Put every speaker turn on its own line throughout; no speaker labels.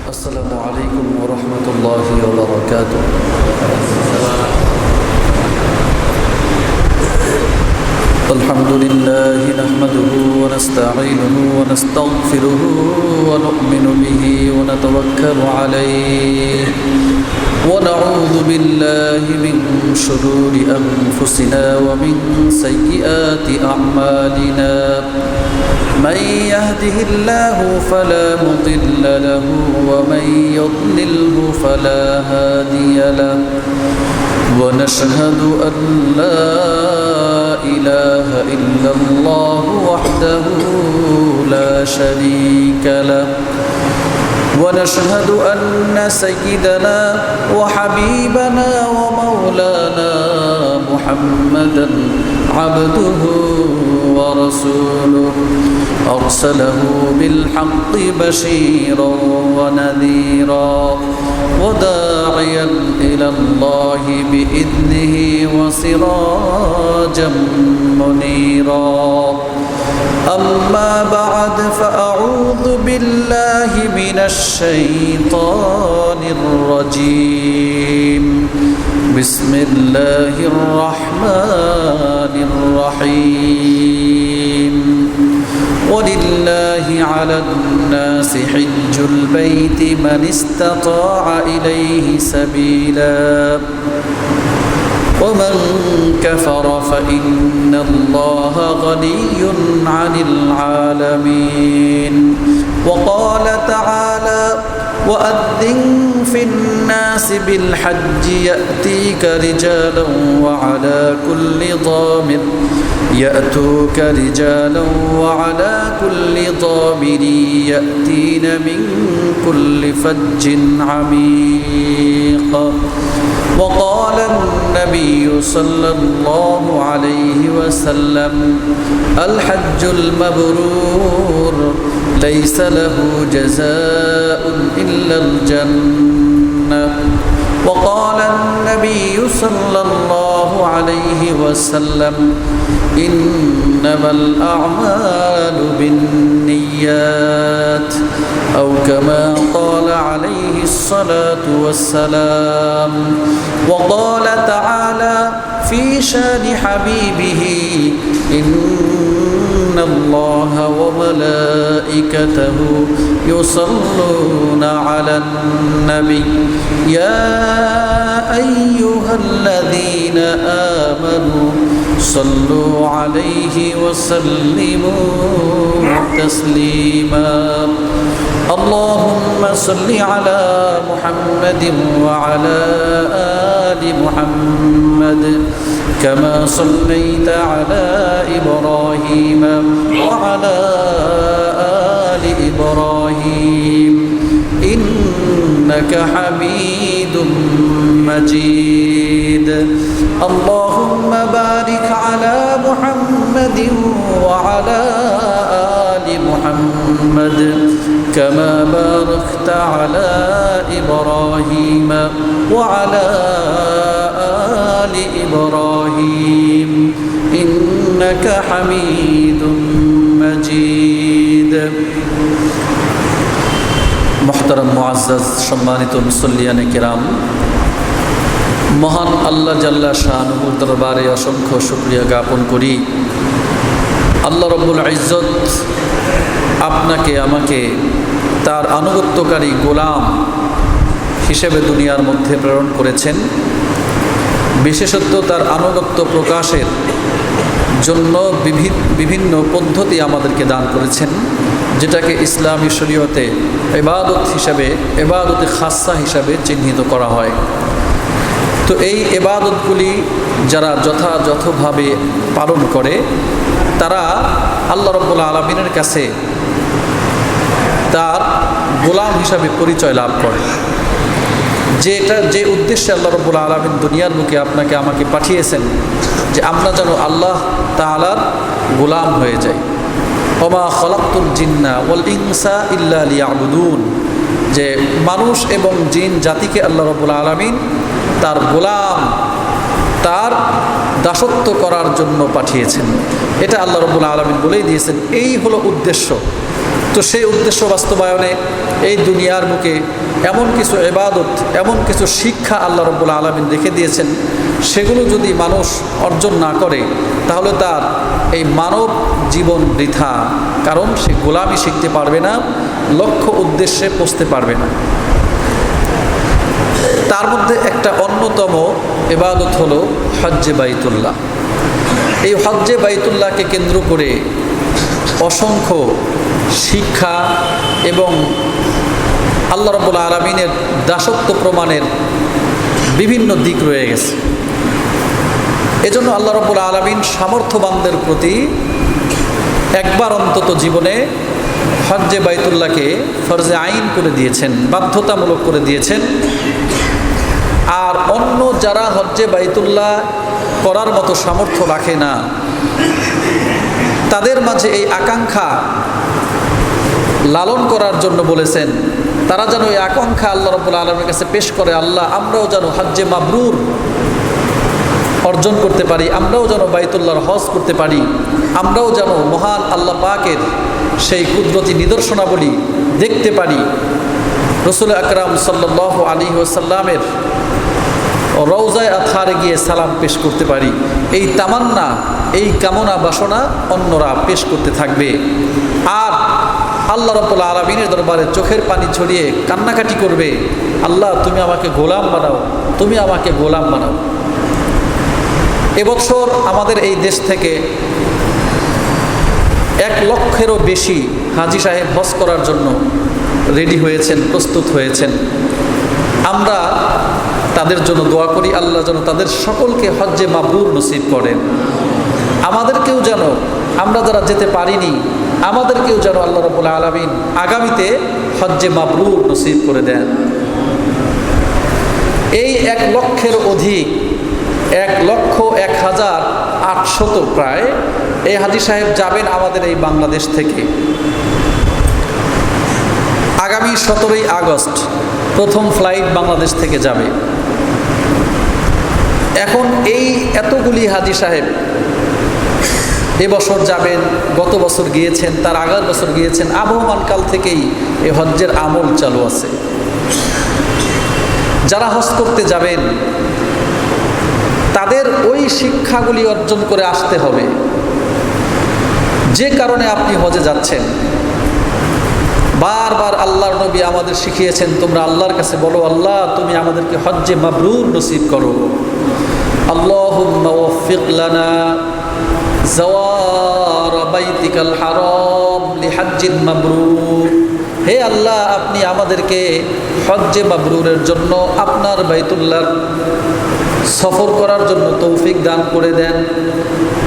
السلام عليكم ورحمة الله وبركاته. الحمد لله نحمده ونستعينه ونستغفره ونؤمن به ونتوكل عليه ونعوذ بالله من شرور أنفسنا ومن سيئات أعمالنا. من يهده الله فلا مضل له ومن يضلله فلا هادي له ونشهد أن لا إله إلا الله وحده لا شريك له ونشهد أن سيدنا وحبيبنا ومولانا محمدا عبده ورسوله أرسله بالحق بشيرا ونذيرا وداعيا إلى الله بإذنه وسراجا منيرا. أما بعد فأعوذ بالله من الشيطان الرجيم. بسم الله الرحمن الرحيم. ولله على الناس حج البيت من استطاع إليه سبيلا ومن كفر فإن الله غني عن العالمين. وقال تعالى وأذن في الناس بالحج يأتيك رجالا وعلى كل ضامر يأتوك رجالا وعلى كل ضامر يأتين من كل فج عميق. وقال النبي صلى الله عليه وسلم الحج المبرور ليس له جزاء إلا الجنة. وقال النبي صلى الله عليه وسلم إنما الأعمال بالنيات أو كما قال عليه الصلاة والسلام. وقال تعالى في شان حبيبه إن الله وملائكته يصلون على النبي يا أيها الذين آمنوا صلوا عليه وسلموا تسليما. اللهم صل على محمد وعلى آل محمد كما صليت على إبراهيم وعلى آل إبراهيم إنك حميد مجيد. اللهم بارك على محمد وعلى آل محمد كما باركت على إبراهيم وعلى آل إبراهيم إنك حميد مجيد. محترم মুআজ্জাজ সম্মানিত মুসল্লিয়ানে কিরাম, মহান আল্লাহ জাল্লা শাআনুহুর দরবারে অসংখ্য শুকরিয়া জ্ঞাপন করি। আল্লাহ রব্বুল ইজ্জত আপনাকে আমাকে তার আনুগত্যকারী গোলাম হিসেবে দুনিয়ার মধ্যে প্রেরণ করেছেন। বিশেষত তার আনুগত্য প্রকাশের জন্য বিভিন্ন পদ্ধতি আমাদেরকে দান করেছেন, যেটাকে ইসলামী শরীয়তে ইবাদত হিসাবে, ইবাদতে খাসা হিসাবে চিহ্নিত করা হয়। তো এই ইবাদতগুলি যারা যথাযথভাবে পালন করে তারা আল্লাহ রাব্বুল আলামিনের কাছে তার গোলাম হিসাবে পরিচয় লাভ করে। যে উদ্দেশ্যে আল্লাহ রাব্বুল আলামিন দুনিয়ার বুকে আপনাকে আমাকে পাঠিয়েছেন, যে আমরা যেন আল্লাহ তাআলার গোলাম হয়ে যাই। ওমা খলাকতুল জিন্না ওয়াল ইনসা ইল্লা লিয়াবুদুন, যে মানুষ এবং জিন জাতিকে আল্লাহ রাব্বুল আলামিন তার গোলাম, তার দাসত্ব করার জন্য পাঠিয়েছেন। এটা আল্লাহ রাব্বুল আলামিন বলেই দিয়েছেন। এই হলো উদ্দেশ্য। তো সেই উদ্দেশ্য বাস্তবায়নে এই দুনিয়ার বুকে এমন কিছু ইবাদত, এমন কিছু শিক্ষা আল্লাহ রাব্বুল আলামিন রেখে দিয়েছেন, সেগুলো যদি মানুষ অর্জন না করে তাহলে তার এই মানব জীবন বৃথা। কারণ সে গোলামি শিখতে পারবে না, লক্ষ্য উদ্দেশ্যে পৌঁছতে পারবে না। তার মধ্যে একটা অন্যতম ইবাদত হলো হজ্জে বাইতুল্লাহ। এই হজ্জে বাইতুল্লাহকে কেন্দ্র করে অসংখ্য শিক্ষা এবং আল্লাহ রাব্বুল আলামিনের দাসত্ব প্রমাণের বিভিন্ন দিক রয়ে গেছে। এজন্য আল্লাহ রাব্বুল আলামিন সামর্থ্যবানদের প্রতি একবার অন্তত জীবনে হজ্জে বাইতুল্লাহকে ফরজে আইন করে দিয়েছেন, বাধ্যতামূলক করে দিয়েছেন। আর অন্য যারা হজ্জে বাইতুল্লাহ করার মতো সামর্থ্য রাখে না, তাদের মাঝে এই আকাঙ্ক্ষা লালন করার জন্য বলেছেন, তারা যেন এই আকাঙ্ক্ষা আল্লাহ রাব্বুল আলামিনের কাছে পেশ করে, আল্লাহ আমরাও যেন হজ্জে মাবরুর অর্জন করতে পারি, আমরাও যেন বাইতুল্লাহর হজ করতে পারি, আমরাও যেন মহান আল্লাহ পাকের সেই কুদরতি নিদর্শনাবলী দেখতে পারি, রাসূল আকরাম সাল্লাল্লাহু আলাইহি ওয়াসাল্লামের রওজায়ে আতহারে গিয়ে সালাম পেশ করতে পারি। এই তামান্না, এই কামনা বাসনা অন্যরা পেশ করতে থাকবে। আর আল্লাহ রাব্বুল আলামিনের দরবারে চোখের পানি ছড়িয়ে কান্নাকাটি করবে, আল্লাহ তুমি আমাকে গোলাম বানাও, তুমি আমাকে গোলাম বানাও। এবছর আমাদের এই দেশ থেকে 1 লক্ষেরও বেশি হাজী সাহেব হজ করার জন্য রেডি হয়েছেন, প্রস্তুত হয়েছেন। আমরা তাদের জন্য দোয়া করি, আল্লাহ যেন তাদের সকলকে হজ্জে মাবরুর নসিব করেন। আমাদেরকেও যেন, আমরা যারা যেতে পারিনি, আমাদেরকেও যেন আল্লাহ রাব্বুল আলামিন আগামীতে হজ্জে মাবরুর নসিব করে দেন। এই 1 লক্ষের অধিক, 1,01,800 প্রায় এই হাজী সাহেব যাবেন আমাদের এই বাংলাদেশ থেকে। আগামী 17ই আগস্ট প্রথম ফ্লাইট বাংলাদেশ থেকে যাবে। এখন এই এতগুলি হাজী সাহেব এবছর যাবেন, গত বছর গিয়েছেন, তার আগের বছর গিয়েছেন, আবহমান কাল থেকেই এই হজ্জের আমল চালু আছে। যারা হজ করতে যাবেন তাদের ওই শিক্ষাগুলি অর্জন করে আসতে হবে যে কারণে আপনি হজে যাচ্ছেন। বারবার আল্লাহর নবী আমাদের শিখিয়েছেন, তোমরা আল্লাহর কাছে বলো, আল্লাহ তুমি আমাদেরকে হজ্জে মাবরুর নসিব করো। আল্লাহুম্মা ওয়াফিক লানা যাওয়ার বাইতিকাল হারাম লিহাজ্জিন মাবরুর। হে আল্লাহ, আপনি আমাদেরকে হজ্জে মাবরুরের জন্য, আপনার বাইতুল্লাহর সফর করার জন্য তৌফিক দান করে দেন।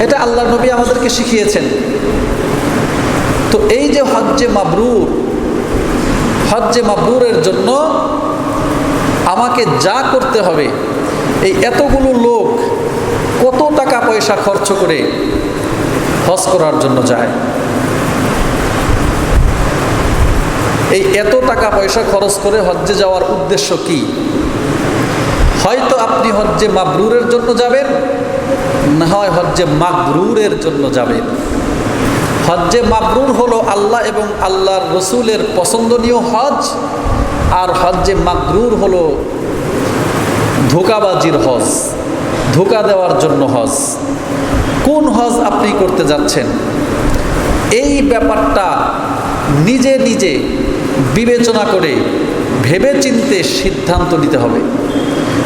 এটা আল্লাহর নবী আমাদেরকে শিখিয়েছেন। তো এই যে হজ্জে মাবরুর, হজ্জে মাবরুরের জন্য আমাকে যা করতে হবে, এই এতগুলো লোক কত টাকা পয়সা খরচ করে হজ করার জন্য যায়। এই এত টাকা পয়সা খরচ করে হজ্জে যাওয়ার উদ্দেশ্য কি? হয়তো আপনি হজ্জে মাবরুরের জন্য যাবেন, না হয় হজ্জে মাগরুরের জন্য যাবেন। হজ্জে মাবরুর হলো আল্লাহ এবং আল্লাহর রসুলের পছন্দনীয় হজ, আর হজ্জে মাগরুর হলো ধোঁকাবাজির হজ, ধোঁকা দেওয়ার জন্য হজ। কোন হজ আপনি করতে যাচ্ছেন, এই ব্যাপারটা নিজে নিজে বিবেচনা করে ভেবে চিন্তে সিদ্ধান্ত নিতে হবে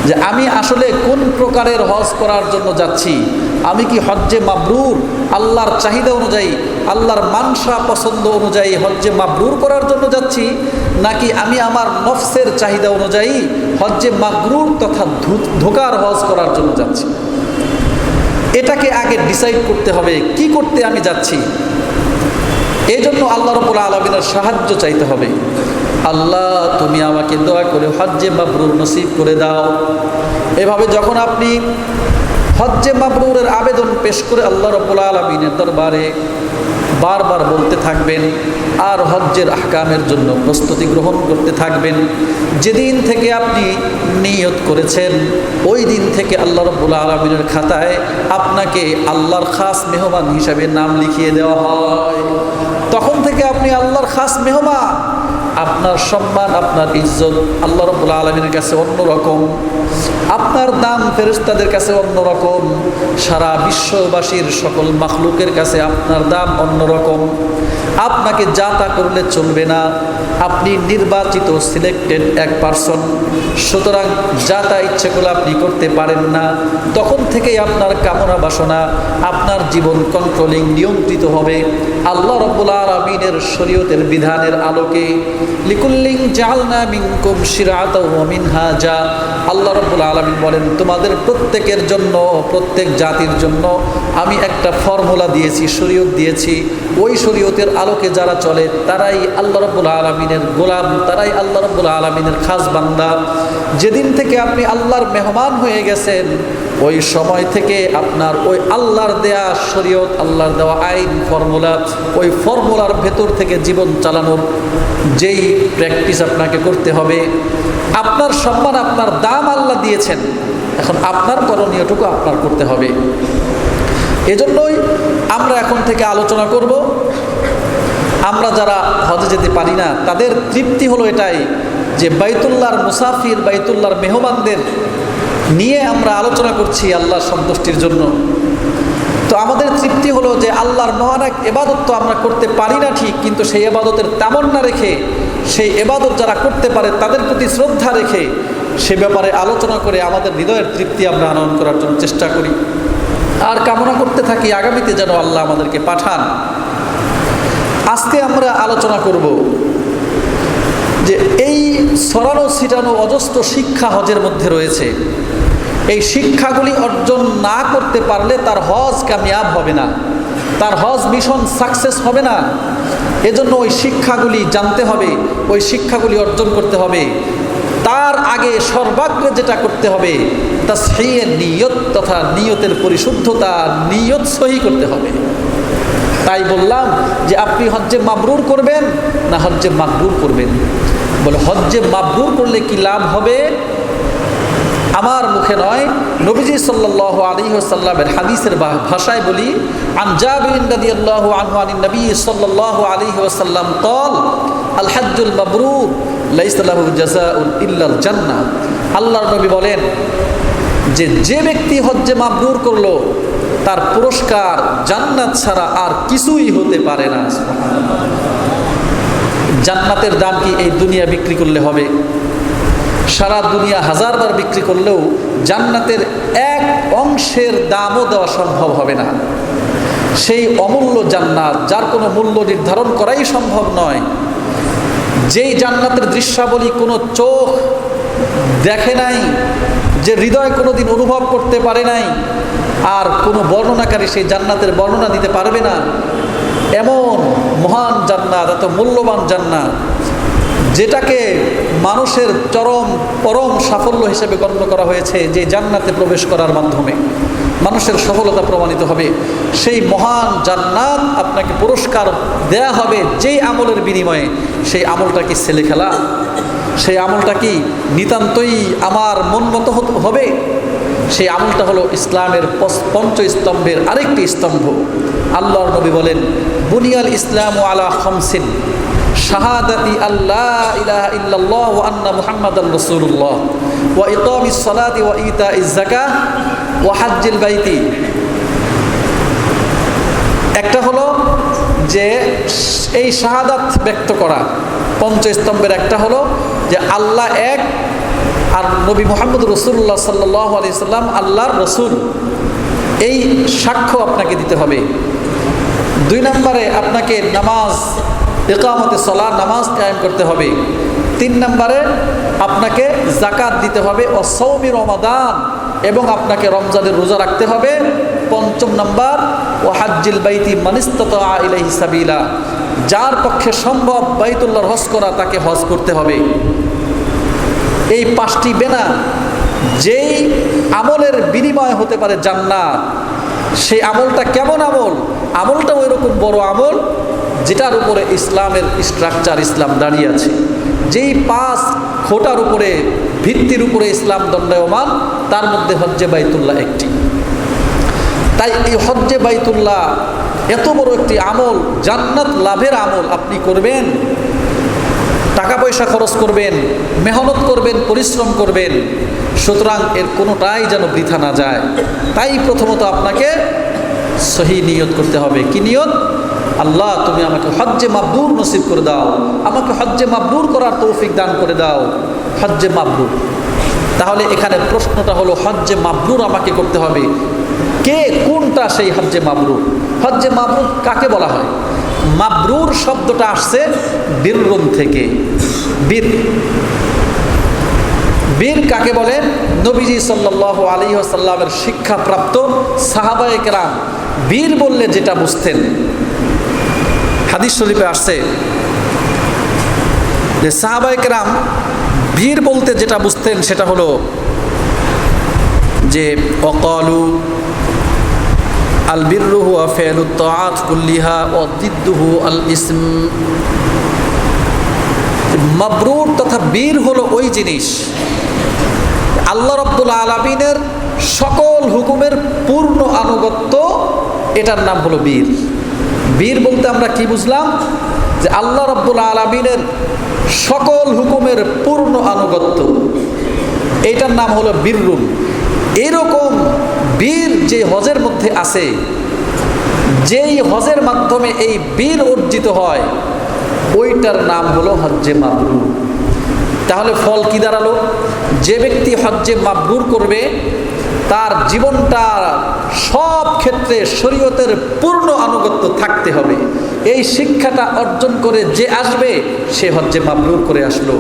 যে আমি আসলে কোন প্রকারের হজ করার জন্য যাচ্ছি। আমি কি হজ্জে মাবরুর আল্লাহর চাহিদা অনুযায়ী, আল্লাহর মানসা পছন্দ অনুযায়ী হজ্জে মাবরুর করার জন্য যাচ্ছি, নাকি আমি আমার নফসের চাহিদা অনুযায়ী হজ্জে মাগরুর তথা ধোঁকার হজ করার জন্য যাচ্ছি। এটাকে আগে ডিসাইড করতে হবে, কি করতে আমি যাচ্ছি। এই জন্য আল্লাহ রাব্বুল আলামিনের সাহায্য চাইতে হবে। আল্লাহ তুমি আমাকে দয়া করে হজ্জে মাবরুর নসিব করে দাও। এভাবে যখন আপনি হজ্জে মাবরুরের আবেদন পেশ করে আল্লাহ রাব্বুল আলামিনের দরবারে বারবার বলতে থাকবেন আর হজ্জের আহকামের জন্য প্রস্তুতি গ্রহণ করতে থাকবেন, যেদিন থেকে আপনি নিয়ত করেছেন ওই দিন থেকে আল্লাহ রাব্বুল আলামিনের খাতায় আপনাকে আল্লাহর খাস মেহমান হিসাবে নাম লিখিয়ে দেওয়া হয়। তখন থেকে আপনি আল্লাহর খাস মেহমান। আপনার সম্মান, আপনার ইজ্জত আল্লাহ রাব্বুল আলামিনের কাছে অন্যরকম, আপনার দাম ফেরেশতাদের কাছে অন্যরকম, সারা বিশ্ববাসীর সকল মাখলুকের কাছে আপনার দাম অন্যরকম। আপনাকে যা তা করলে চলবে না, আপনি নির্বাচিত সিলেক্টেড এক পারসন, সুতরাং যা তা ইচ্ছে করলে আপনি করতে পারেন না। তখন থেকেই আপনার কামনা বাসনা, আপনার জীবন কন্ট্রোলিং, নিয়ন্ত্রিত হবে আল্লাহ রাব্বুল আলামিনের শরীয়তের বিধানের আলোকে। লিকুল্লিন জাআলনা মিনকুম শিরআতাও ওয়া মিনহাজা, আল্লাহ রাব্বুল আলামিন বলেন তোমাদের প্রত্যেকের জন্য, প্রত্যেক জাতির জন্য আমি একটা ফর্মুলা দিয়েছি, শরীয়ত দিয়েছি। ওই শরীয়তের আলোকে যারা চলে তারাই আল্লাহ রাব্বুল আলামিনের গোলাম, তারাই আল্লাহ রাব্বুল আলামিনের খাস বান্দা। যেদিন থেকে আপনি আল্লাহর মেহমান হয়ে গেছেন, ওই সময় থেকে আপনার ওই আল্লাহর দেয়া শরীয়ত, আল্লাহর দেওয়া আইন, ফর্মুলা, ওই ফর্মুলার ভেতর থেকে জীবন চালানোর যেই প্র্যাকটিস আপনাকে করতে হবে। আপনার সম্মান, আপনার দাম আল্লাহ দিয়েছেন, এখন আপনার করণীয়টুকু আপনার করতে হবে। এজন্যই আমরা এখন থেকে আলোচনা করব, আমরা যারা হজে যেতে পারি না তাদের তৃপ্তি হলো এটাই যে বাইতুল্লাহর মুসাফির, বাইতুল্লাহর মেহমানদের নিয়ে আমরা আলোচনা করছি আল্লাহর সন্তুষ্টির জন্য। তো আমাদের তৃপ্তি হলো যে আল্লাহর মহান এক ইবাদত তো আমরা করতে পারি না ঠিক, কিন্তু সেই ইবাদতের তামান্না রেখে, সেই ইবাদত যারা করতে পারে তাদের প্রতি শ্রদ্ধা রেখে সে ব্যাপারে আলোচনা করে আমাদের হৃদয়ের তৃপ্তি আমরা আনয়ন করার জন্য চেষ্টা করি, আর কামনা করতে থাকি আগামীতে যেন আল্লাহ আমাদেরকে পাঠান। আজকে আমরা আলোচনা করব যে এই ছড়ানো ছিটানো অজস্র শিক্ষা হজের মধ্যে রয়েছে। এই শিক্ষাগুলি অর্জন না করতে পারলে তার হজ কামিয়াব হবে না, তার হজ মিশন সাকসেস হবে না। এজন্য ওই শিক্ষাগুলি জানতে হবে, ওই শিক্ষাগুলি অর্জন করতে হবে। তার আগে সর্বাগ্রে যেটা করতে হবে তাসহিয়ে নিয়ত, তথা নিয়তের পরিশুদ্ধতা, নিয়ত সহি করতে হবে। তাই বললাম যে আপনি হজ্জে মাবরুর করবেন না হজ্জে মাকবুল করবেন। বলে হজ্জে মাবরুর করলে কি লাভ হবে? আমার মুখে নয়, নবীজি সাল্লাল্লাহু আলাইহি ওয়াসাল্লামের হাদিসের ভাষায় বলি, আন জাবির রাদিয়াল্লাহু আনহু আন নবী সাল্লাল্লাহু আলাইহি ওয়াসাল্লাম قال الحج المبرور ليس له جزاء الا الجنه। আল্লাহর নবী বলেন যে ব্যক্তি হজ্জে মাবরুর করলো তার পুরস্কার জান্নাত ছাড়া আর কিছুই হতে পারে না। জান্নাতের দাম কি এই দুনিয়া বিক্রি করলে হবে? সারা দুনিয়া হাজারবার বিক্রি করলেও জান্নাতের এক অংশের দামও দেওয়া সম্ভব হবে না। সেই অমূল্য জান্নাত, যার কোনো মূল্য নির্ধারণ করাই সম্ভব নয়, যেই জান্নাতের দৃশ্যাবলী কোনো চোখ দেখে নাই, যে হৃদয় কোনোদিন অনুভব করতে পারে নাই, আর কোনো বর্ণনাকারী সেই জান্নাতের বর্ণনা দিতে পারবে না। এমন মহান জান্নাত, এত মূল্যবান জান্নাত, যেটাকে মানুষের পরম সাফল্য হিসেবে গণ্য করা হয়েছে, যে জান্নাতে প্রবেশ করার মাধ্যমে মানুষের সফলতা প্রমাণিত হবে। সেই মহান জান্নাত আপনাকে পুরস্কার দেয়া হবে যেই আমলের বিনিময়ে। সেই আমলটা কি ছেলে খেলা? সেই আমলটা কি নিতান্তই আমার মন মতো হবে? সেই আমলটা হলো ইসলামের পঞ্চস্তম্ভের আরেকটি স্তম্ভ। আল্লাহর নবী বলেন, বুনিয়াল ইসলামু আলা খামসিন, শাহাদাতি আল্লাহ ইলাহা ইল্লাল্লাহ ওয়া আন্না মুহাম্মাদার রাসূলুল্লাহ ওয়া ইকামিস সালাতি ওয়া ইতাইজ যাকাহ ওয়া হজ্জিল বাইতি। একটা হলো যে এই শাহাদাত ব্যক্ত করা, পঞ্চস্তম্ভের একটা হলো যে আল্লাহ এক আর নবী মুহাম্মদ রাসূলুল্লাহ সাল্লাল্লাহু আলাইহি সাল্লাম আল্লাহর রাসূল, এই সাক্ষ্য আপনাকে দিতে হবে। 2 নম্বরে আপনাকে নামাজ, ইকামতে সালাত, নামাজ কায়েম করতে হবে। 3 নম্বরে আপনাকে যাকাত দিতে হবে, ও সওমি রমাদান, এবং আপনাকে রমজানের রোজা রাখতে হবে। 5 নম্বর, ও হজ্জিল বাইতি মান ইসতাতা ইলাইহি সাবিলা, যার পক্ষে সম্ভব বাইতুল্লাহর হজ করা তাকে হজ করতে হবে। এই 5টি বেনা, যেই আমলের বিনিময় হতে পারে জান্নাত, সেই আমলটা কেমন আমল? আমলটা ওই রকম বড় আমল যেটার উপরে ইসলামের স্ট্রাকচার, ইসলাম দাঁড়িয়ে আছে। যেই 5 খোঁটার উপরে, ভিত্তির উপরে ইসলাম দণ্ডায়মান, তার মধ্যে হজ্জে বাইতুল্লাহ একটি। তাই এই হজ্জে বাইতুল্লাহ এত বড় একটি আমল, জান্নাত লাভের আমল আপনি করবেন, টাকা পয়সা খরচ করবেন, মেহনত করবেন, পরিশ্রম করবেন, সুতরাং এর কোনোটাই যেন বৃথা না যায়। তাই প্রথমত আপনাকে সহি নিয়ত করতে হবে। কি নিয়ত? আল্লাহ তুমি আমাকে হজ্জে মাবরুর নসিব করে দাও, আমাকে হজ্জে মাবরুর করার তৌফিক দান করে দাও। হজ্জে মাবরুর, তাহলে এখানে প্রশ্নটা হলো হজ্জে মাবরুর আমাকে করতে হবে। কে, কোনটা সেই হজ্জে মাবরুর? হজ্জে মাবরুর কাকে বলা হয়? মাবরুর শব্দটা আসছে বীররুম থেকে। বীর, বীর কাকে বলে? নবীজি সাল্লাল্লাহু আলাইহি ওয়াসাল্লামের শিক্ষাপ্রাপ্ত সাহাবায়ে কেরাম বীর বললে যেটা বুঝতেন, হাদিস শরীফে আসছে যে সাহাবায়ে কেরাম বীর বলতে যেটা বুঝতেন সেটা হলো যে অকালু আল বিররু হুয়া ফি'লুত তাআত কুল্লিহা ওয়া দিদ্দুহু আল ইসম। মাবরুর তথা বীর হলো ওই জিনিস, আল্লাহ রাব্বুল আলামিনের সকল হুকুমের পূর্ণ আনুগত্য, এটার নাম হলো বীর। বীর বলতে আমরা কি বুঝলাম? যে আল্লাহ রাব্বুল আলামিনের সকল হুকুমের পূর্ণ আনুগত্য, এইটার নাম হলো বীররুন। এরকম বীর যে হজের মধ্যে আছে, যেই হজের মাধ্যমে এই বীর অর্জিত হয়, ওইটার নাম হলো হজ্জে মাবরুর। তাহলে ফল কি দাঁড়ালো? যে ব্যক্তি হজ্জে মাবরুর করবে তার জীবনটা সব ক্ষেত্রে শরীয়তের পূর্ণ আনুগত্য থাকতে হবে। এই শিক্ষাটা অর্জন করে যে আসবে সে হজ্জে মাবরুর করে আসলো।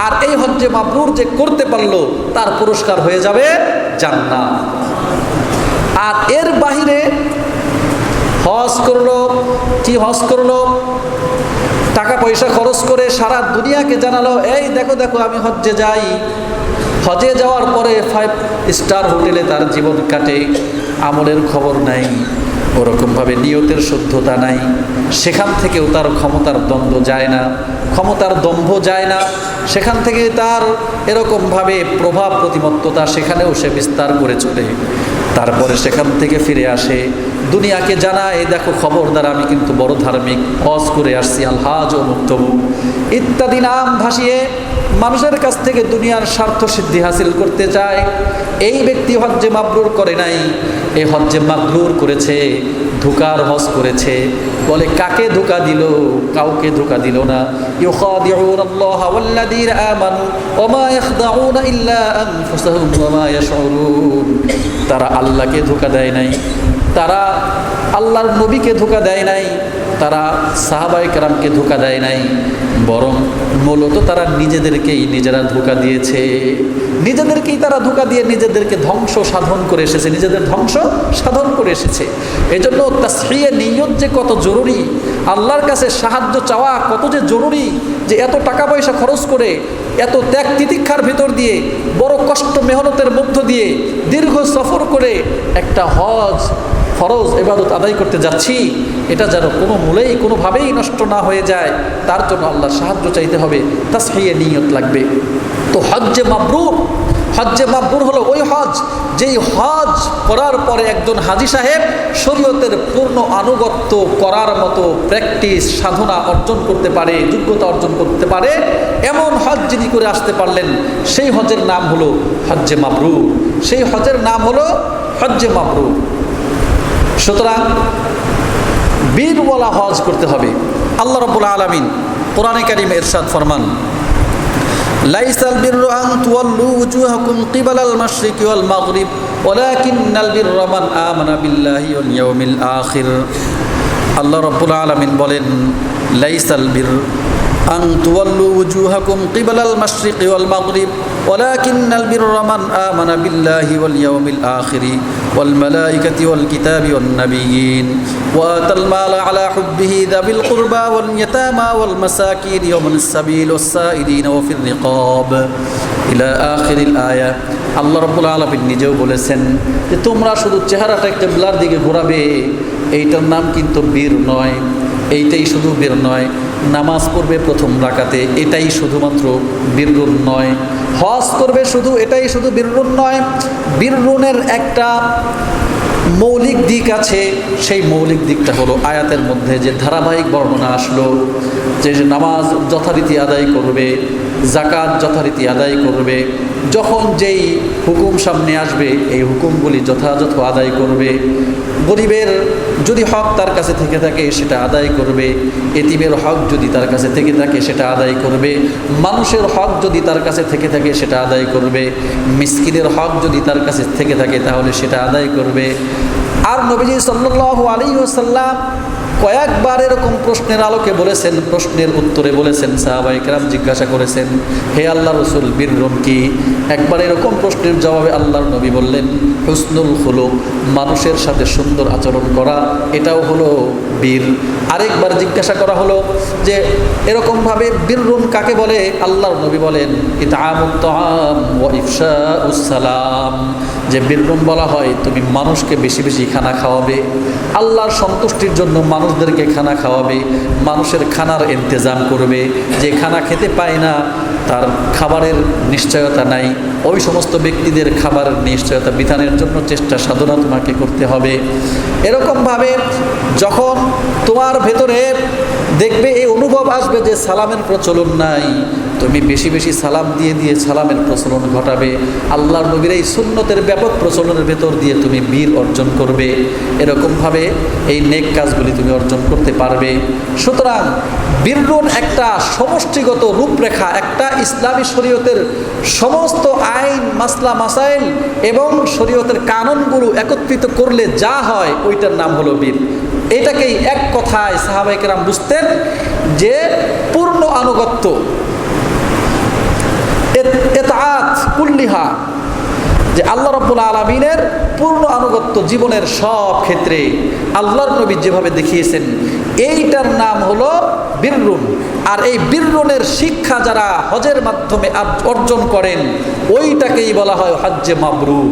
আর এই হজ্জে মাবরুর যে করতে পারলো তার পুরস্কার হয়ে যাবে জান্নাত। আর এর বাহিরে হজ করলো, কি হজ করলো? টাকা পয়সা খরচ করে সারা দুনিয়াকে জানালো, এই দেখো দেখো আমি হজ্জে যাই। হজে যাওয়ার পরে 5 স্টার হোটেলে তার জীবন কাটে, আমলের খবর নাই, ওরকমভাবে নিয়তের শুদ্ধতা নাই। সেখান থেকেও তার ক্ষমতার দ্বন্দ্ব যায় না, ক্ষমতার দম্ভ যায় না। সেখান থেকে তার এরকমভাবে প্রভাব প্রতিমত্ততা সেখানেও সে বিস্তার করে চলে। তারপরে সেখান থেকে ফিরে আসে, দুনিয়াকে জানায়, এই দেখো খবরদার আমি কিন্তু বড় ধার্মিক, হজ করে আসছি, আল হাজ ও মুক্তবু ইত্যাদি নাম ভাসিয়ে মানুষের কাছ থেকে দুনিয়ার স্বার্থ সিদ্ধি হাসিল করতে চায়। এই ব্যক্তি হজ্জে মাবরুর করে নাই, এই হজ্জে মাবরুর করেছে, ধোঁকার হজ করেছে। বলে কাকে ধোঁকা দিল? কাউকে ধোঁকা দিল না। ইউখাদিউনাল্লাহা ওয়াল্লাযীনা আমানু ওয়া মা ইয়াখদাউনা ইল্লা আনফুসাহুম ওয়া মা ইয়াশউরুন। তারা আল্লাহকে ধোঁকা দেয় নাই, তারা আল্লাহর নবীকে ধোঁকা দেয় নাই, তারা সাহাবায়ে কেরামকে ধোঁকা দেয় নাই, বরং মূলত তারা নিজেরা ধোঁকা দিয়েছে। নিজেদেরকেই তারা ধোঁকা দিয়ে নিজেদেরকে ধ্বংস সাধন করে এসেছে, নিজেদের ধ্বংস সাধন করে এসেছে। এজন্য তাসহিয়ে নিয়ত যে কত জরুরি, আল্লাহর কাছে সাহায্য চাওয়া কত যে জরুরি, যে এত টাকা পয়সা খরচ করে, এত ত্যাগ তিতিক্ষার ভিতর দিয়ে, বড় কষ্ট মেহনতের মধ্য দিয়ে, দীর্ঘ সফর করে একটা হজ ফরজ ইবাদত আদায় করতে যাচ্ছি, এটা যেন কোনো মূলেই কোনোভাবেই নষ্ট না হয়ে যায়, তার জন্য আল্লাহর সাহায্য চাইতে হবে, তাসহিয়ে নিয়ত লাগবে। তো হজ্জে মাবরুর, হজ্জে মাবরুর হলো ওই হজ যেই হজ করার পরে একজন হাজী সাহেব শরীয়তের পূর্ণ আনুগত্য করার মতো প্র্যাকটিস সাধনা অর্জন করতে পারে, যোগ্যতা অর্জন করতে পারে, এমন হজ যিনি করে আসতে পারলেন, সেই হজের নাম হলো হজ্জে মাবরুর। সেই হজের নাম হলো হজ্জে মাবরুর। সুতরাং বীরওয়ালা হজ করতে হবে। আল্লাহ রাব্বুল আলামিন কোরআনে কারীমে ইরশাদ ফরমান, লাইসাল বিররু আন তুওয়াল্লু ওয়ুজুহাকুম কিবালাল মাশরিকি ওয়াল মাগরিব ওয়ালাকিন্নাল বিররা মান আমানা বিল্লাহি ওয়াল ইয়াউমিল আখির। আল্লাহ রাব্বুল আলামিন বলেন, লাইসাল বিররু আন তুওয়াল্লু ওয়ুজুহাকুম কিবালাল মাশরিকি ওয়াল মাগরিব ওয়ালাকিন্নাল বিররা মান আমানা বিল্লাহি ওয়াল ইয়াউমিল আখির ওয়াল মালাইকাতি ওয়াল কিতাবি ওয়ান নাবিয়্যিন ওয়া আতাল মালা আলা হুব্বিহি যাবিল কুরবা ওয়াল ইয়াতামা ওয়াল মাসাকিন ওয়া মানিস সাবিল ওয়াস সাইলিন ওয়া ফির রিকাব ইলা আখিরিল আয়া। আল্লাহ রাব্বুল আলামিন নিজেও বলেছেন যে তোমরা শুধু চেহারাটা কিবলার দিকে ঘোরাবে, এইটার নাম কিন্তু বীর নয়। এইটাই শুধু বীর নয়, নামাজ পড়বে প্রথম রাকাতে, এটাই শুধুমাত্র বীররুন নয়। হজ করবে শুধু, এটাই শুধু বীররুন নয়। বীররুনের একটা মৌলিক দিক আছে, সেই মৌলিক দিকটা হলো আয়াতের মধ্যে যে ধারাবাহিক বর্ণনা আসলো যে নামাজ যথারীতি আদায় করবে, যাকাত যথারীতি আদায় করবে, যখন যেই হুকুম সামনে আসবে এই হুকুমগুলি যথাযথ আদায় করবে, গরিবের যদি হক তার কাছে থেকে থাকে সেটা আদায় করবে, এতিমের হক যদি তার কাছে থেকে থাকে সেটা আদায় করবে, মানুষের হক যদি তার কাছে থেকে থাকে সেটা আদায় করবে, মিসকিনের হক যদি তার কাছে থেকে থাকে তাহলে সেটা আদায় করবে। আর নবীজি সাল্লাল্লাহু আলাইহি ওয়াসাল্লাম কয়েকবার এরকম প্রশ্নের আলোকে বলেছেন, প্রশ্নের উত্তরে বলেছেন, সাহাবায়ে কেরাম জিজ্ঞাসা করেছেন, হে আল্লাহর রাসূল বীররুম কি? একবার এরকম প্রশ্নের জবাবে আল্লাহর নবী বললেন, হুসনুল খুলুক, মানুষের সাথে সুন্দর আচরণ করা, এটাও হলো বীর। আরেকবার জিজ্ঞাসা করা হলো যে এরকমভাবে বীররুম কাকে বলে? আল্লাহর নবী বলেন, ইতআমুত তাআম ওয়া ইফশাউস সালাম, যে বীররুম বলা হয় তুমি মানুষকে বেশি বেশি খানা খাওয়াবে, আল্লাহর সন্তুষ্টির জন্য মানুষদেরকে খানা খাওয়াবে, মানুষের খানার ইন্তজাম করবে, যে খানা খেতে পায় না, তার খাবারের নিশ্চয়তা নাই, ওই সমস্ত ব্যক্তিদের খাবারের নিশ্চয়তা বিধানের জন্য চেষ্টা সাধনা তোমাকে করতে হবে। এরকমভাবে যখন তোমার ভেতরে দেখবে এই অনুভব আসবে যে সালামের প্রচলন নাই, তুমি বেশি বেশি সালাম দিয়ে দিয়ে সালামের প্রচলন ঘটাবে, আল্লাহর নবীর এই সুন্নতের ব্যাপক প্রচলনের ভেতর দিয়ে তুমি বীর অর্জন করবে। এরকমভাবে এই নেক কাজগুলি তুমি অর্জন করতে পারবে। সুতরাং বীররুন একটা সমষ্টিগত রূপরেখা, একটা ইসলামী শরীয়তের সমস্ত আইন, মাসলা মাসাইল এবং শরীয়তের কানুনগুলো একত্রিত করলে যা হয় ওইটার নাম হলো বীর। এটাকেই এক কথায় সাহাবায়ে কেরাম বুঝতেন যে পূর্ণ আনুগত্য, ইতাআত কুল্লিহা, যে আল্লাহ রাব্বুল আলামিনের পূর্ণ আনুগত্য জীবনের সব ক্ষেত্রে আল্লাহর নবী যেভাবে দেখিয়েছেন এইটার নাম হলো বীররুন। আর এই বীররুনের শিক্ষা যারা হজের মাধ্যমে অর্জন করেন ওইটাকেই বলা হয় হজ্জে মাবরুর,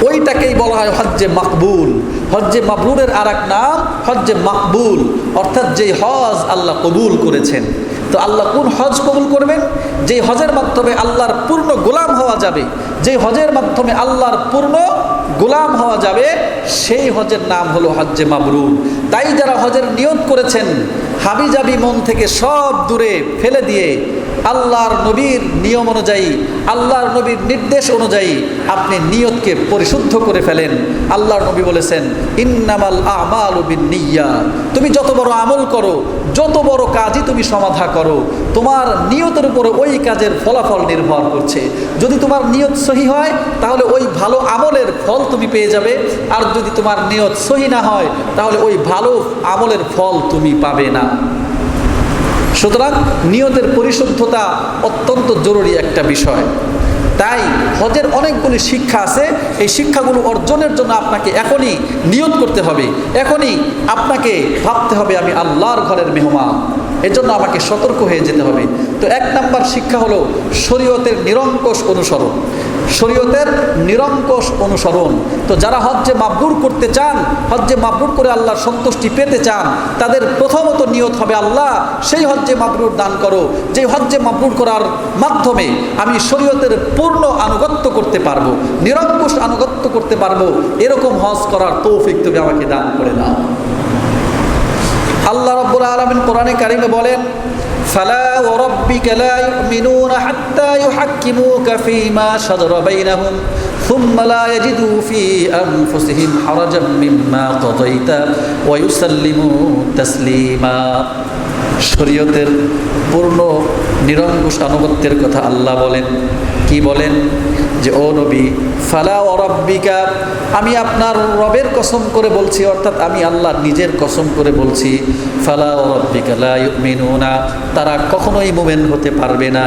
ওইটাকেই বলা হয় হজ্জে মাকবুল। হজ্জে মাবরুরের আর এক নাম হজ্জে মাকবুল, অর্থাৎ যে হজ আল্লাহ কবুল করেছেন। তো আল্লাহ কোন হজ কবুল করবেন? যে হজের মাধ্যমে আল্লাহর পূর্ণ গোলাম হওয়া যাবে, যে হজের মাধ্যমে আল্লাহর পূর্ণ গোলাম হওয়া যাবে, সেই হজের নাম হলো হজ্জে মাবরুর। তাই যারা হজের নিয়ত করেছেন হাবিজাবি মন থেকে সব দূরে ফেলে দিয়ে আল্লাহর নবীর নিয়ম অনুযায়ী, আল্লাহর নবীর নির্দেশ অনুযায়ী আপনি নিয়তকে পরিশুদ্ধ করে ফেলেন। আল্লাহর নবী বলেছেন, ইন্নামাল আমালু বিন্নিয়াত, তুমি যত বড় আমল করো, যত বড় কাজই তুমি সমাধা করো, তোমার নিয়তের উপরে ওই কাজের ফলাফল নির্ভর করছে। যদি তোমার নিয়ত সহি হয় তাহলে ওই ভালো আমলের ফল তুমি পেয়ে যাবে, আর যদি তোমার নিয়ত সহি না হয় তাহলে ওই ভালো আমলের ফল তুমি পাবে না। সুতরাং নিয়তের পরিশুদ্ধতা অত্যন্ত জরুরি একটা বিষয়। তাই হজের অনেকগুলি শিক্ষা আছে, এই শিক্ষাগুলো অর্জনের জন্য আপনাকে এখনই নিয়ত করতে হবে, এখনই আপনাকে ভাবতে হবে আমি আল্লাহর ঘরের মেহমান, এজন্য আমাকে সতর্ক হয়ে যেতে হবে। তো এক নাম্বার শিক্ষা হলো শরীয়তের নিরঙ্কুশ অনুসরণ, শরীয়তের নিরঙ্কুশ অনুসরণ। তো যারা হজ্জে মাবরুর করতে চান, হজ্জে মাবরুর করে আল্লাহর সন্তুষ্টি পেতে চান, তাদের প্রথমত নিয়ত হবে আল্লাহ সেই হজ্জে মাবরুর দান করো, যে হজ্জে মাবরুর করার মাধ্যমে আমি শরীয়তের পূর্ণ আনুগত্য করতে পারবো, নিরঙ্কুশ আনুগত্য করতে পারবো, এরকম হজ করার তৌফিক তুমি আমাকে দান করে দাও। আল্লাহ রাব্বুল আলামিন কোরআনে কারিমে বলেন, ফালা ওয়া রাব্বিকা লা ইউমিনুনা হাত্তা ইউহাক্কিমুকা ফীমা শাজারা বাইনাহুম সুম্মা লা ইয়াজিদু ফী আনফুসিহিম হারাজাম মিম্মা কাযাইতা ওয়া ইউসাল্লিমু তাসলিমা। শরীয়তের পূর্ণ নিরঙ্কুশ আনুগত্যের কথা আল্লাহ বলেন। কি বলেন? যে ও নবী, ফালা ওয়া রাব্বিকা, আমি আপনার রবের কসম করে বলছি, অর্থাৎ আমি আল্লাহ নিজের কসম করে বলছি, ফালা ওয়া রাব্বিকা লা ইউমিনুনা, তারা কখনোই মুমিন হতে পারবে না,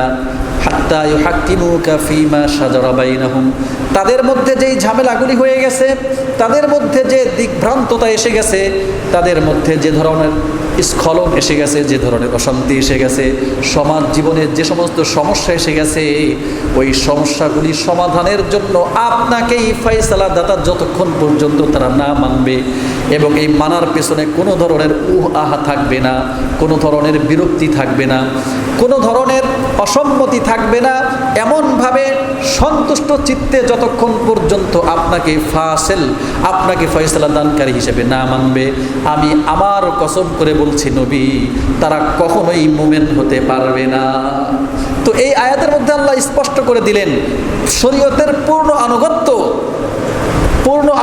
হাত্তা ইউহাক্কিমুকা ফীমা শাজারা বাইনাহুম, তাদের মধ্যে যেই ঝামেলাগুলি হয়ে গেছে, তাদের মধ্যে যে দিকভ্রান্ততা এসে গেছে, তাদের মধ্যে যে ধরনের স্খলন এসে গেছে, যে ধরনের অশান্তি এসে গেছে, সমাজ জীবনের যে সমস্ত সমস্যা এসে গেছে, ওই সমস্যাগুলি সমাধানের জন্য আপনাকেই ফয়সালা দাতা যতক্ষণ পর্যন্ত তারা না মানবে এবং এই মানার পেছনে কোনো ধরনের আহা থাকবে না, কোনো ধরনের বিরক্তি থাকবে না, কোনো ধরনের অসম্মতি থাকবে না, এমনভাবে সন্তুষ্ট চিত্তে যতক্ষণ পর্যন্ত আপনাকে ফাসিল, আপনাকে ফয়সালা দানকারী হিসেবে না মানবে, আমি আমার কসম করে বলছি নবী, তারা কখনোই মুমিন হতে পারবে না। তো এই আয়াতের মধ্যে আল্লাহ স্পষ্ট করে দিলেন শরীয়তের পূর্ণ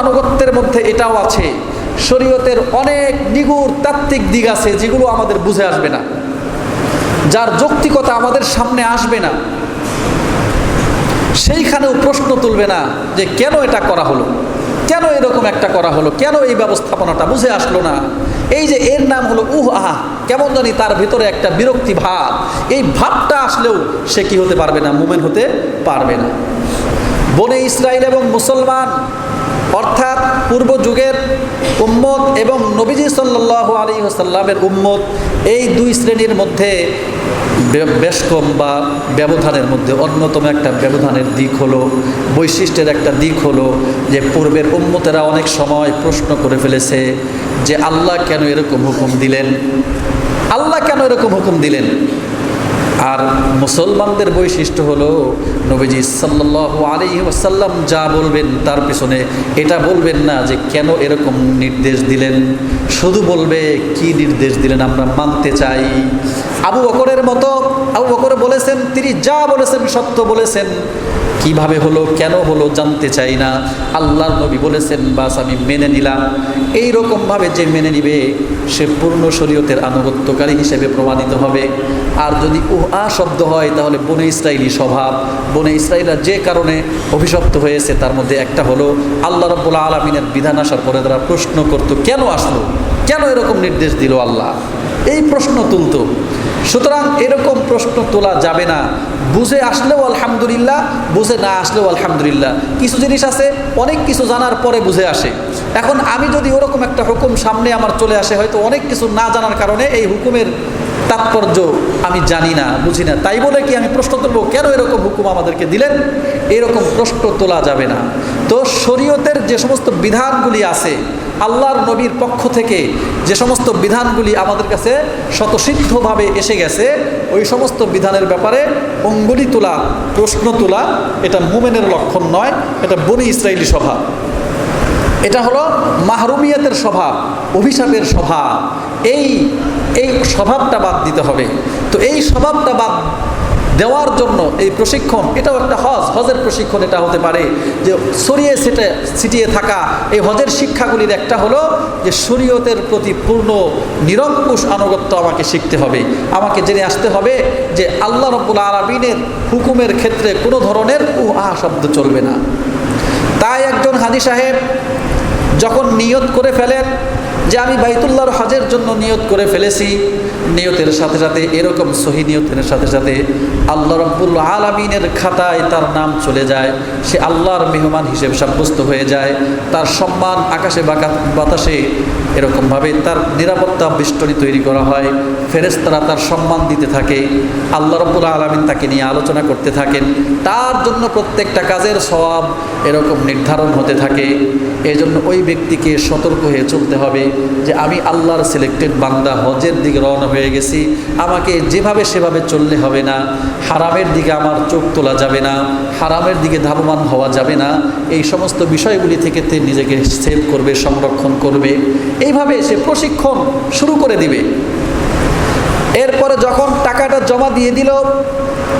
আনুগত্যের মধ্যে এটাও আছে, শরীয়তের অনেক নিগুড় তাত্ত্বিক দিক আছে যেগুলো আমাদের বুঝে আসবে না, যার যৌক্তিকতা আমাদের সামনে আসবে না, সেইখানেও প্রশ্ন তুলবে না যে কেন এটা করা হলো, কেন এরকম একটা করা হলো, কেন এই ব্যবস্থাপনাটা বুঝে আসলো না। এই যে এর নাম হলো আহা, কেমন জানি তার ভিতরে একটা বিরক্তি ভাব, এই ভাবটা আসলেও সে কি হতে পারবে না, মুমিন হতে পারবে না। বনে ইসরাইল এবং মুসলমান অর্থাৎ পূর্ব যুগের উম্মত এবং নবীজি সাল্লাল্লাহু আলাইহি ওয়াসাল্লামের উম্মত, এই দুই শ্রেণীর মধ্যে বেশ কম বা ব্যবধানের মধ্যে অন্যতম একটা ব্যবধানের দিক হলো, বৈশিষ্ট্যের একটা দিক হলো যে পূর্বের উম্মতেরা অনেক সময় প্রশ্ন করে ফেলেছে যে আল্লাহ কেন এরকম হুকুম দিলেন, আল্লাহ কেন এরকম হুকুম দিলেন। আর মুসলমানদের বৈশিষ্ট্য হলো নবীজি সাল্লাল্লাহু আলাইহি ওয়াসাল্লাম যা বলবেন তার পিছনে এটা বলবেন না যে কেন এরকম নির্দেশ দিলেন, শুধু বলবে কি নির্দেশ দিলেন আমরা মানতে চাই। আবু বকরের মতো, আবু বকর বলেছেন তিনি যা বলেছেন সত্য বলেছেন, কিভাবে হলো কেন হলো জানতে চাই না, আল্লাহর নবী বলেছেন বাস আমি মেনে নিলাম। এই রকমভাবে যে মেনে নিবে সে পূর্ণ শরীয়তের আনুগত্যকারী হিসেবে প্রমাণিত হবে। আর যদি শব্দ হয় তাহলে বনে ইসরাইলি স্বভাব, বনে ইসরাইলরা যে কারণে অভিশপ্ত হয়েছে তার মধ্যে একটা হলো আল্লাহ রাব্বুল আলামিনের বিধান আসার পরে তারা প্রশ্ন করতো কেন আসলো, কেন এরকম নির্দেশ দিল আল্লাহ, এই প্রশ্ন তুলতো। সুতরাং এরকম প্রশ্ন তোলা যাবে না, বুঝে আসলেও আলহামদুলিল্লাহ, বুঝে না আসলেও আলহামদুলিল্লাহ। কিছু জিনিস আছে অনেক কিছু জানার পরে বুঝে আসে, এখন আমি যদি ওরকম একটা হুকুম সামনে আমার চলে আসে, হয়তো অনেক কিছু না জানার কারণে এই হুকুমের তাৎপর্য আমি জানি না, বুঝি না, তাই বলে কি আমি প্রশ্ন তুলব কেন এরকম হুকুম আমাদেরকে দিলেন, এরকম প্রশ্ন তোলা যাবে না। তো শরীয়তের যে সমস্ত বিধানগুলি আছে, আল্লাহর নবীর পক্ষ থেকে যে সমস্ত বিধানগুলি আমাদের কাছে স্বতঃসিদ্ধভাবে এসে গেছে, ওই সমস্ত বিধানের ব্যাপারে অঙ্গুলি তোলা, প্রশ্ন তোলা, এটা মুমিনের লক্ষণ নয়, এটা বনি ইসরাইলি স্বভাব, এটা হলো মাহরুমিয়াতের স্বভাব, অভিশাপের স্বভাব। এই স্বভাবটা বাদ দিতে হবে। তো এই স্বভাবটা বাদ দেওয়ার জন্য এই প্রশিক্ষণ, এটাও একটা হজের প্রশিক্ষণ। এটা হতে পারে যে ছড়িয়ে ছিটিয়ে থাকা এই হজের শিক্ষাগুলির একটা হলো যে শরীয়তের প্রতি পূর্ণ নিরঙ্কুশ আনুগত্য আমাকে শিখতে হবে, আমাকে জেনে আসতে হবে যে আল্লাহ রাব্বুল আলামিনের হুকুমের ক্ষেত্রে কোনো ধরনের শব্দ চলবে না। তাই একজন হাজী সাহেব যখন নিয়ত করে ফেলেন যে আমি বাইতুল্লাহর হজের জন্য নিয়ত করে ফেলেছি, নিয়তের সাথে সাথে এরকম সহি নিয়তের সাথে সাথে আল্লাহ রাব্বুল আলামিনের খাতায় তার নাম চলে যায়, সে আল্লাহর মেহমান হিসেবে সাব্যস্ত হয়ে যায়, তার সম্মান আকাশে বাতাসে এরকমভাবে তার নিরাপত্তা বেষ্টনী তৈরি করা হয়, ফেরেশতারা তার সম্মান দিতে থাকে, আল্লাহ রাব্বুল আলামিন তাকে নিয়ে আলোচনা করতে থাকেন, তার জন্য প্রত্যেকটা কাজের সওয়াব এরকম নির্ধারণ হতে থাকে। এই জন্য ওই ব্যক্তিকে সতর্ক হয়ে চলতে হবে যে আমি আল্লাহর সিলেক্টেড বান্দা, হজের দিকে রওনা হয়ে গেছি, আমাকে যেভাবে সেভাবে চললে হবে না, হারামের দিকে আমার চোখ তোলা যাবে না, হারামের দিকে ধাবমান হওয়া যাবে না, এই সমস্ত বিষয়গুলি থেকে নিজেকে সেভ করবে, সংরক্ষণ করবে। এইভাবে সে প্রশিক্ষণ শুরু করে দিবে। এরপরে যখন টাকাটা জমা দিয়ে দিল,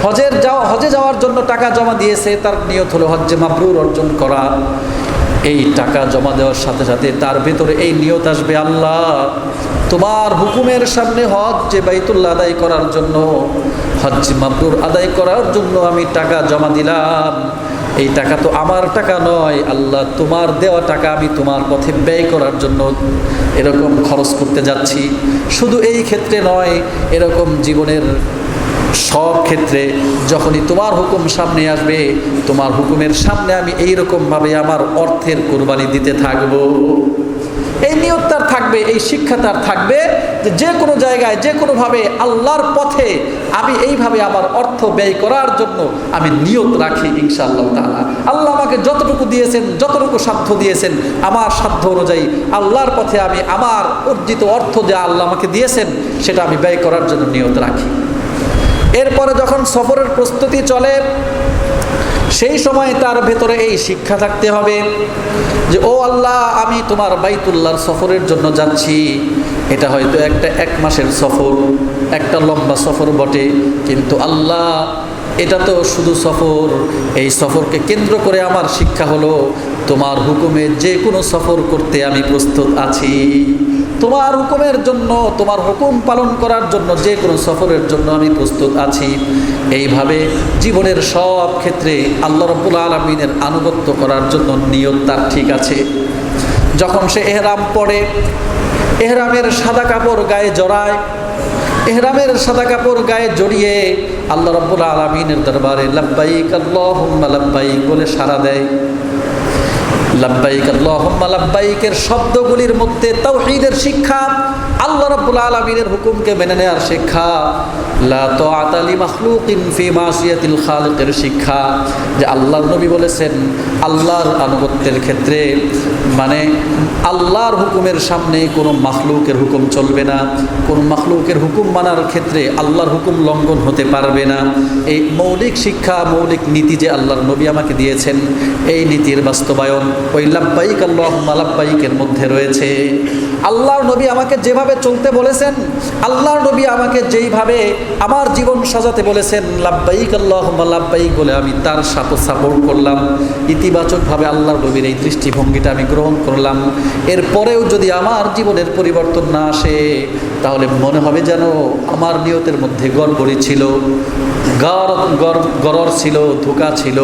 হজে যাওয়ার জন্য টাকা জমা দিয়েছে, তার নিয়ত হলো হজ্জে মাবরুর অর্জন করা। এই টাকা জমা দেওয়ার সাথে সাথে তার ভেতরে এই নিয়ত আসবে, আল্লাহ তোমার হুকুমের সামনে হজ যে বাইতুল্লাহ আদায় করার জন্য, হজ মাবরুর আদায় করার জন্য আমি টাকা জমা দিলাম, এই টাকা তো আমার টাকা নয়, আল্লাহ তোমার দেওয়া টাকা আমি তোমার পথে ব্যয় করার জন্য এরকম খরচ করতে যাচ্ছি। শুধু এই ক্ষেত্রে নয়, এরকম জীবনের সব ক্ষেত্রে যখনই তোমার হুকুম সামনে আসবে, তোমার হুকুমের সামনে আমি এইরকমভাবে আমার অর্থের কোরবানি দিতে থাকবো। এই নিয়ত তার থাকবে, এই শিক্ষা তার থাকবে যে যে কোনো জায়গায় যে কোনোভাবে আল্লাহর পথে আমি এইভাবে আমার অর্থ ব্যয় করার জন্য আমি নিয়ত রাখি ইনশাআল্লাহ তাআলা। আল্লাহ আমাকে যতটুকু দিয়েছেন, যতটুকু সাধ্য দিয়েছেন, আমার সাধ্য অনুযায়ী আল্লাহর পথে আমি আমার অর্জিত অর্থ যা আল্লাহ আমাকে দিয়েছেন সেটা আমি ব্যয় করার জন্য নিয়ত রাখি। এরপরে যখন সফরের প্রস্তুতি চলে, সেই সময় তার ভেতরে এই শিক্ষা থাকতে হবে যে ও আল্লাহ, আমি তোমার বাইতুল্লাহর সফরের জন্য যাচ্ছি। এটা হয়তো একটা 1 মাসের সফর, একটা লম্বা সফর বটে, কিন্তু আল্লাহ এটা তো শুধু সফর। এই সফরকে কেন্দ্র করে আমার শিক্ষা হলো তোমার হুকুমে যে কোনো সফর করতে আমি প্রস্তুত আছি। তোমার হুকুমের জন্য, তোমার হুকুম পালন করার জন্য যে কোনো সফরের জন্য আমি প্রস্তুত আছি। এইভাবে জীবনের সব ক্ষেত্রে আল্লাহ রাব্বুল আলামিনের আনুগত্য করার জন্য নিয়ত তার ঠিক আছে। যখন সে এহরাম পড়ে, এহরামের সাদা কাপড় গায়ে জড়ায়, এহরামের সাদা কাপড় গায়ে জড়িয়ে আল্লাহ রাব্বুল আলামিনের দরবারে লাব্বাইক আল্লাহুম্মা লাব্বাইক বলে সাড়া দেয়। লাব্বাইক আল্লাহুম্মা লাব্বাইকের শব্দগুলির মধ্যে তাওহীদের শিক্ষা, আল্লাহ রাব্বুল আলামিনের হুকুমকে মেনে নেওয়ার শিক্ষা, লা তাআতা লিমাখলুকিন ফি মাসিয়াতিল খালিকের শিক্ষা। যে আল্লাহর নবী বলেছেন আল্লাহর আনুগত্যের ক্ষেত্রে মানে আল্লাহর হুকুমের সামনে কোনো মাখলুকের হুকুম চলবে না, কোন মাখলুকের হুকুম মানার ক্ষেত্রে আল্লাহর হুকুম লঙ্ঘন হতে পারবে না। এই মৌলিক শিক্ষা, মৌলিক নীতি যে আল্লাহর নবী আমাকে দিয়েছেন, এই নীতির বাস্তবায়ন ওই লাব্বাইক আল্লাহুম্মা লাব্বাইকের মধ্যে রয়েছে। আল্লাহর নবী আমাকে যেভাবে চলতে বলেছেন, আল্লাহর নবী আমাকে যেইভাবে আমার জীবন সাজাতে বলেছেন, লাব্বাইক আল্লাহুম্মা লাব্বাইক বলে আমি তার সাথে সাপোর্ট করলাম। ইতিবাচকভাবে আল্লাহর নবীর এই দৃষ্টিভঙ্গিটা আমি গ্রহণ করলাম। এরপরেও যদি আমার জীবনের পরিবর্তন না আসে, তাহলে মনে হবে যেন আমার নিয়তের মধ্যে গড়বড়ি ছিল, গরর ছিল, ধোঁকা ছিল।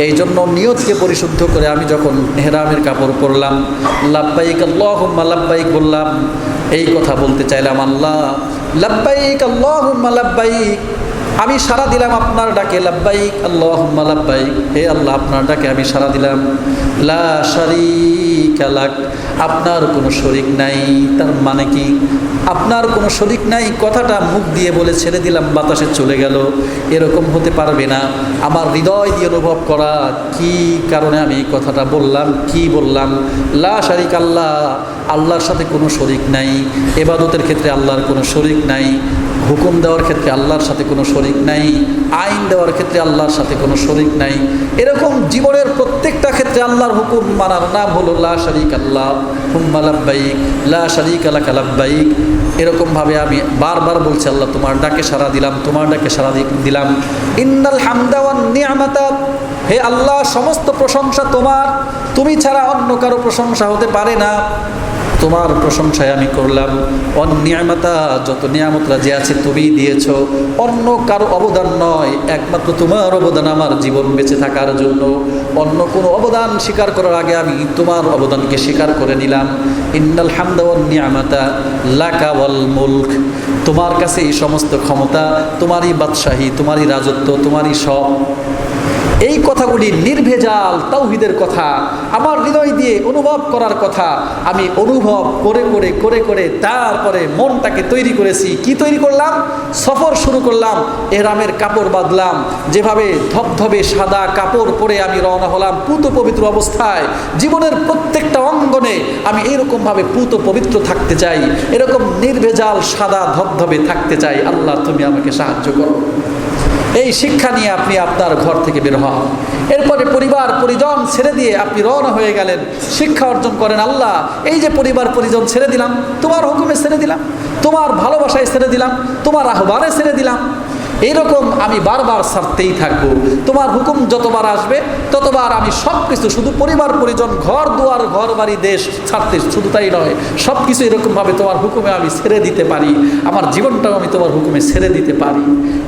এই জন্য নিয়তকে পরিশুদ্ধ করে আমি যখন ইহরামের কাপড় পরলাম, লাব্বাইক আল্লাহুম্মা লাব্বাইক বললাম, এই কথা বলতে চাইলাম, আল্লাহ লাব্বাইক আল্লাহুম্মা লাব্বাইক, আমি সাড়া দিলাম আপনার ডাকে, লাব্বাইক আল্লাহুম্মা লাব্বাইক, হে আল্লাহ আপনার ডাকে আমি সাড়া দিলাম। লা শারীকা লাক, আপনার কোনো শরীক নাই। তার মানে কি? আপনার কোনো শরীক নাই কথাটা মুখ দিয়ে বলে ছেড়ে দিলাম, বাতাসে চলে গেল, এরকম হতে পারবে না। আমার হৃদয় দিয়ে অনুভব করা কি কারণে আমি এই কথাটা বললাম, কি বললাম। লা শারীকা আল্লাহ, আল্লাহর সাথে কোনো শরীক নাই। ইবাদতের ক্ষেত্রে আল্লাহর কোনো শরীক নাই, হুকুম দেওয়ার ক্ষেত্রে আল্লাহর সাথে কোনো শরীক নাই, আইন দেওয়ার ক্ষেত্রে আল্লাহর সাথে কোনো শরীক নাই। এরকম জীবনের প্রত্যেকটা ক্ষেত্রে আল্লাহর হুকুম মানার নাম হলো লা শারীকা আল্লাহুম্মা লাব্বাইক, লা শারীকা লাকা লাব্বাইক। এরকমভাবে আমি বারবার বলছি, আল্লাহ তোমার ডাকে সাড়া দিলাম, তোমার ডাকে সাড়া দিলাম। ইন্নাল হামদা ওয়ান নি'মাতা, হে আল্লাহ সমস্ত প্রশংসা তোমার, তুমি ছাড়া অন্য কারো প্রশংসা হতে পারে না, তোমার প্রশংসায় আমি করলাম। অনিয়ামতা, যত নিয়ামতরা যে আছে তুমি দিয়েছো, অন্য কারো অবদান নয়, একমাত্র তোমার অবদান আমার জীবন বেঁচে থাকার জন্য। অন্য কোনো অবদান স্বীকার করার আগে আমি তোমার অবদানকে স্বীকার করে নিলাম। ইন্নাল হামদা ওয়ান নিয়ামাতা লাকা ওয়াল মুলক, তোমার কাছে এই সমস্ত ক্ষমতা, তোমারই বাদশাহী, তোমারই রাজত্ব, তোমারই সব। এই কথাগুলি নির্ভেজাল তাওহীদের কথা, আমার হৃদয় দিয়ে অনুভব করার কথা। আমি অনুভব করে করে করে করে তারপরে মনটাকে তৈরি করেছি। কি তৈরি করলাম? সফর শুরু করলাম, ইহরামের কাপড় বাঁধলাম, যেভাবে ধবধবে সাদা কাপড় পরে আমি রওনা হলাম পুত পবিত্র অবস্থায়। জীবনের প্রত্যেকটা অঙ্গনে আমি এরকমভাবে পুত পবিত্র থাকতে চাই, এরকম নির্ভেজাল সাদা ধবধবে থাকতে চাই। আল্লাহ তুমি আমাকে সাহায্য করো। এই শিক্ষা নিয়ে আপনি আপনার ঘর থেকে বের হন। এরপরে পরিবার পরিজন ছেড়ে দিয়ে আপনি রওনা হয়ে গেলেন, শিক্ষা অর্জন করেন। আল্লাহ এই যে পরিবার পরিজন ছেড়ে দিলাম, তোমার হুকুমে ছেড়ে দিলাম, তোমার ভালোবাসায় ছেড়ে দিলাম, তোমার আহ্বানে ছেড়ে দিলাম। এইরকম আমি বারবার ছাড়তেই থাকবো। তোমার হুকুম যতবার আসবে ততবার আমি সব কিছু, শুধু পরিবার পরিজন, ঘর দুয়ার, ঘর বাড়ি, দেশ ছাড়তে, শুধু তাই নয়, সব কিছু এরকমভাবে তোমার হুকুমে আমি ছেড়ে দিতে পারি। আমার জীবনটাও আমি তোমার হুকুমে ছেড়ে দিতে পারি।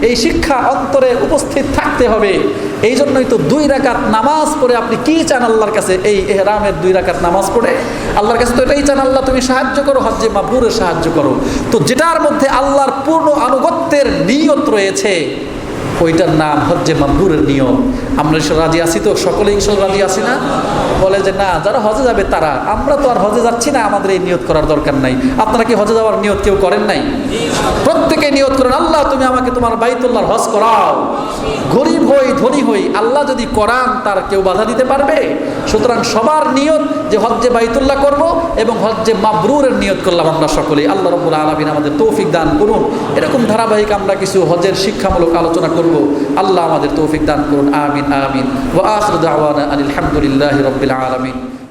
এই শিক্ষা অন্তরে উপস্থিত থাকতে হবে। এই জন্যই তো 2 রাকাত নামাজ পড়ে আপনি কি চান আল্লাহর কাছে? এই ইহরামের 2 রাকাত নামাজ পড়ে আল্লাহর কাছে তো এটাই চান, আল্লাহ তুমি সাহায্য করো, হজ্জে মাবরুরে সাহায্য করো। তো যেটার মধ্যে আল্লাহর পূর্ণ আনুগত্যের নিয়ত রয়েছে, ওইটার নাম হজ্জে মাবরুরের নিয়ম। আমরা রাজি আছি তো? সকলে ইনশাআল্লাহ রাজি আছি না? বলে যে না, যারা হজে যাবে তারা, আমরা তো আর হজে যাচ্ছি না, আমাদের এই নিয়ত করার দরকার নাই। আপনারা কি হজে যাওয়ার নিয়ত কেউ করেন নাই? প্রত্যেকে নিয়ত করেন, আল্লাহ তুমি আমাকে তোমার বাইতুল্লাহর হজ করাও। গরিব হই ধনী হই, আল্লাহ যদি করান তার কেউ বাধা দিতে পারবে? সুতরাং সবার নিয়ত যে হজ্জে বাইতুল্লাহ করব এবং হজ্জে মাবরুরের নিয়ত করলাম আমরা সকলেই। আল্লাহ রাব্বুল আলামিন আমাদের তৌফিক দান করুন। এরকম ধারাবাহিক আমরা কিছু হজের শিক্ষামূলক আলোচনা করব। আল্লাহ আমাদের তৌফিক দান করুন। আমিন আমিন। ওয়া আখিরু দাওয়ানা আনিল হামদুলিল্লাহি রাব্বিল আলামিন।